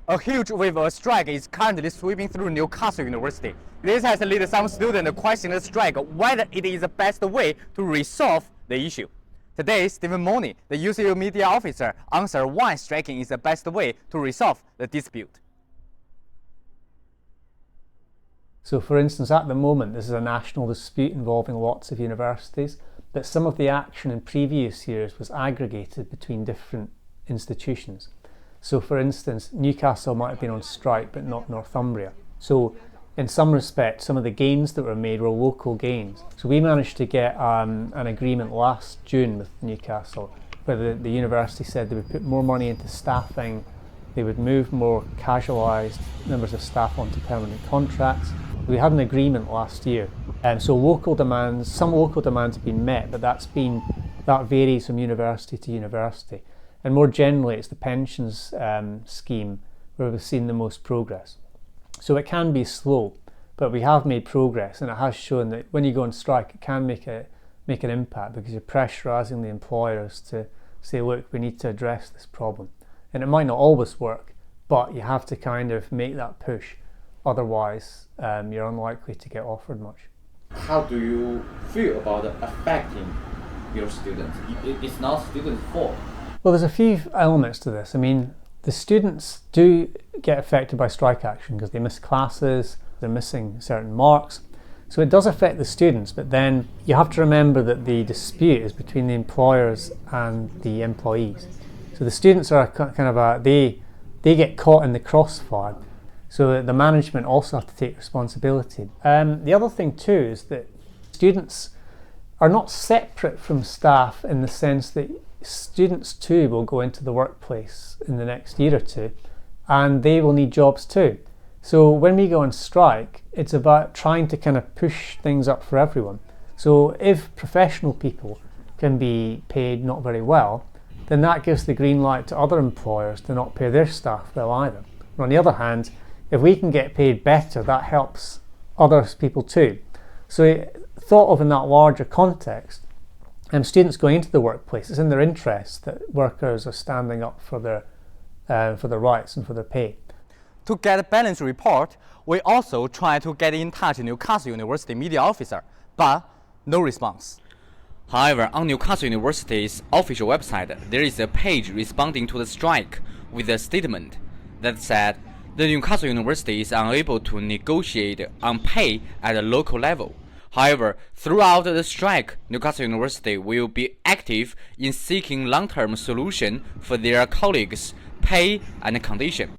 A huge wave of strike is currently sweeping through Newcastle University. This has led some students questioning the strike whether it is the best way to resolve the issue. Today, Stephen Moonie, the UCU media officer, answered why striking is the best way to resolve the dispute. So for instance, at the moment, this is a national dispute involving lots of universities, but some of the action in previous years was aggregated between different institutions. So for instance, Newcastle might have been on strike, but not Northumbria. So in some respects, some of the gains that were made were local gains. So we managed to get an agreement last June with Newcastle, where the university said they would put more money into staffing, they would move more casualised members of staff onto permanent contracts. We had an agreement last year. So local demands, some local demands have been met, but that varies from university to university. And more generally, it's the pensions scheme where we've seen the most progress. So it can be slow, but we have made progress, and it has shown that when you go on strike, it can make an impact because you're pressurising the employers to say, look, we need to address this problem. And it might not always work, but you have to kind of make that push. Otherwise, you're unlikely to get offered much. How do you feel about affecting your students? It's not students' fault. Well, there's a few elements to this. I mean, the students do get affected by strike action because they miss classes, they're missing certain marks. So it does affect the students, but then you have to remember that the dispute is between the employers and the employees. So the students are they get caught in the crossfire. So the management also have to take responsibility. The other thing too is that students are not separate from staff in the sense that students too will go into the workplace in the next year or two, and they will need jobs too. So when we go on strike, it's about trying to kind of push things up for everyone. So if professional people can be paid not very well, then that gives the green light to other employers to not pay their staff well either. And on the other hand, if we can get paid better, that helps other people too. So thought of in that larger context, students going into the workplace, it's in their interest that workers are standing up for their rights and for their pay. To get a balanced report, we also try to get in touch with Newcastle University media officer, but no response. However, on Newcastle University's official website, there is a page responding to the strike with a statement that said the Newcastle University is unable to negotiate on pay at a local level. However, throughout the strike, Newcastle University will be active in seeking long-term solution for their colleagues' pay and condition.